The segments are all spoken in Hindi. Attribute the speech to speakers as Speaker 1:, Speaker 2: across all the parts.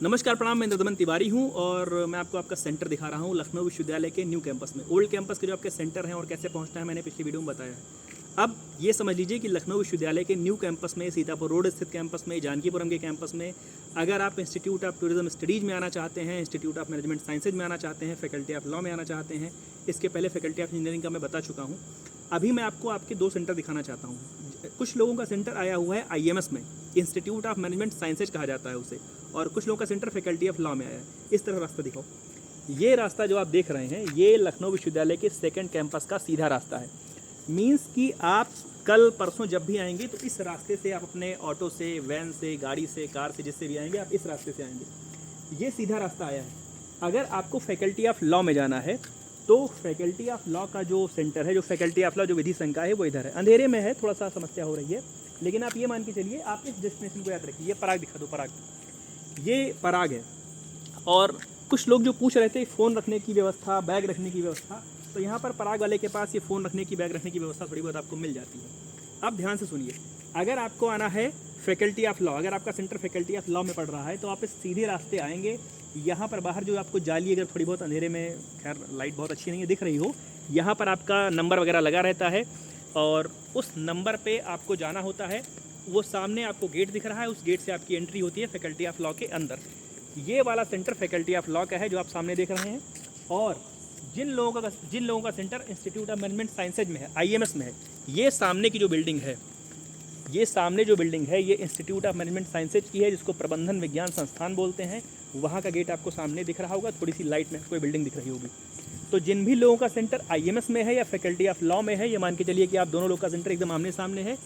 Speaker 1: नमस्कार, प्रणाम। मैं इंद्रदमन तिवारी हूं और मैं आपको आपका सेंटर दिखा रहा हूं लखनऊ विश्वविद्यालय के न्यू कैंपस में। ओल्ड कैंपस के जो आपके सेंटर हैं और कैसे पहुंचना है मैंने पिछली वीडियो में बताया है। अब ये समझ लीजिए कि लखनऊ विश्वविद्यालय के न्यू कैंपस में, सीतापुर रोड स्थित कैंपस में, जानकीपुरम के कैंपस में अगर आप इंस्टीट्यूट ऑफ टूरिज्म स्टडीज़ में आना चाहते हैं, इंस्टीट्यूट ऑफ मैनेजमेंट साइंसेज में आना चाहते हैं, फैकल्टी ऑफ लॉ में आना चाहते हैं, इसके पहले फैकल्टी ऑफ इंजीनियरिंग का मैं बता चुका हूँ। अभी मैं आपको आपके दो सेंटर दिखाना चाहता हूँ। कुछ लोगों का सेंटर आया हुआ है IMS में, इंस्टीट्यूट ऑफ मैनेजमेंट साइंसेज कहा जाता है उसे, और कुछ लोगों का सेंटर फैकल्टी ऑफ लॉ में आया है। इस तरह रास्ता दिखाओ। ये रास्ता जो आप देख रहे हैं ये लखनऊ विश्वविद्यालय के सेकंड कैंपस का सीधा रास्ता है। मीन्स कि आप कल परसों जब भी आएंगे तो इस रास्ते से आप अपने ऑटो से, वैन से, गाड़ी से, कार से, जिससे भी आएंगे आप इस रास्ते से आएंगे। ये सीधा रास्ता आया है। अगर आपको फैकल्टी ऑफ लॉ में जाना है तो फैकल्टी ऑफ लॉ का जो सेंटर है, जो फैकल्टी ऑफ लॉ जो विधि संकाय है, वो इधर है। अंधेरे में है, थोड़ा सा समस्या हो रही है, लेकिन आप ये मान के चलिए, आप इस डेस्टिनेशन को याद रखिए। ये पराग दिखा दो, पराग, ये पराग है। और कुछ लोग जो पूछ रहे थे फ़ोन रखने की व्यवस्था, बैग रखने की व्यवस्था, तो यहाँ पर पराग वाले के पास ये फ़ोन रखने की, बैग रखने की व्यवस्था थोड़ी बहुत आपको मिल जाती है। अब ध्यान से सुनिए, अगर आपको आना है फैकल्टी ऑफ लॉ, अगर आपका सेंटर फैकल्टी ऑफ लॉ में पढ़ रहा है तो आप इस सीधे रास्ते आएंगे। यहाँ पर बाहर जो आपको जाली, अगर थोड़ी बहुत अंधेरे में, खैर लाइट बहुत अच्छी नहीं है, दिख रही हो, यहाँ पर आपका नंबर वगैरह लगा रहता है और उस नंबर पे आपको जाना होता है। वो सामने आपको गेट दिख रहा है, उस गेट से आपकी एंट्री होती है फैकल्टी ऑफ लॉ के अंदर। ये वाला सेंटर फैकल्टी ऑफ लॉ का है जो आप सामने देख रहे हैं। और जिन लोगों का centre institute of management sciences में है, IMS में है, ये सामने की जो बिल्डिंग है, ये सामने जो बिल्डिंग है, ये इंस्टीट्यूट ऑफ मैनेजमेंट साइंसेज की है, जिसको प्रबंधन विज्ञान संस्थान बोलते हैं। वहाँ का गेट आपको सामने दिख रहा होगा, थोड़ी सी लाइट में कोई बिल्डिंग दिख रही होगी। तो जिन भी लोगों का सेंटर IMS में है या फैकल्टी ऑफ लॉ में है, ये मान के चलिए कि आप दोनों लोग का सेंटर एकदम आमने सामने है,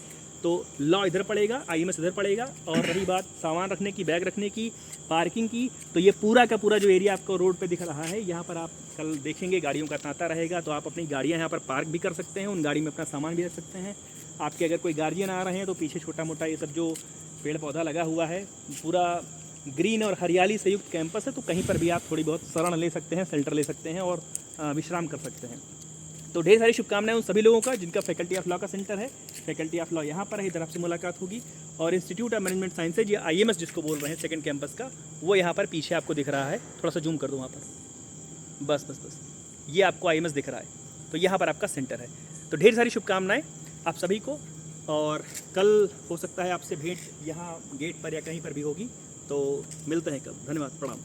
Speaker 1: तो लॉ इधर पड़ेगा, IMS इधर पड़ेगा। और रही बात सामान रखने की, बैग रखने की, पार्किंग की, तो ये पूरा का पूरा जो एरिया आपको रोड पे दिख रहा है, यहाँ पर आप कल देखेंगे गाड़ियों का तांता रहेगा, तो आप अपनी गाड़ियाँ यहाँ पर पार्क भी कर सकते हैं, उन गाड़ी में अपना सामान भी रख सकते हैं। आपके अगर कोई गार्जियन आ रहे हैं तो पीछे छोटा मोटा ये सब जो पेड़ पौधा लगा हुआ है, पूरा ग्रीन और हरियाली से युक्त कैंपस है, तो कहीं पर भी आप थोड़ी बहुत शरण ले सकते हैं, शेल्टर ले सकते हैं और विश्राम कर सकते हैं। तो ढेर सारी शुभकामनाएं उन सभी लोगों का जिनका फैकल्टी ऑफ लॉ का सेंटर है। फैकल्टी ऑफ लॉ यहाँ पर है, इधर आपसे मुलाकात होगी। और इंस्टीट्यूट ऑफ मैनेजमेंट साइंसेज या IMS जिसको बोल रहे हैं सेकंड कैंपस का, वो यहाँ पर पीछे आपको दिख रहा है। थोड़ा सा जूम कर दो वहाँ पर, बस ये आपको IMS दिख रहा है, तो यहाँ पर आपका सेंटर है। तो ढेर सारी शुभकामनाएं आप सभी को, और कल हो सकता है आपसे भेंट यहाँ गेट पर या कहीं पर भी होगी। तो मिलते हैं कल। धन्यवाद, प्रणाम।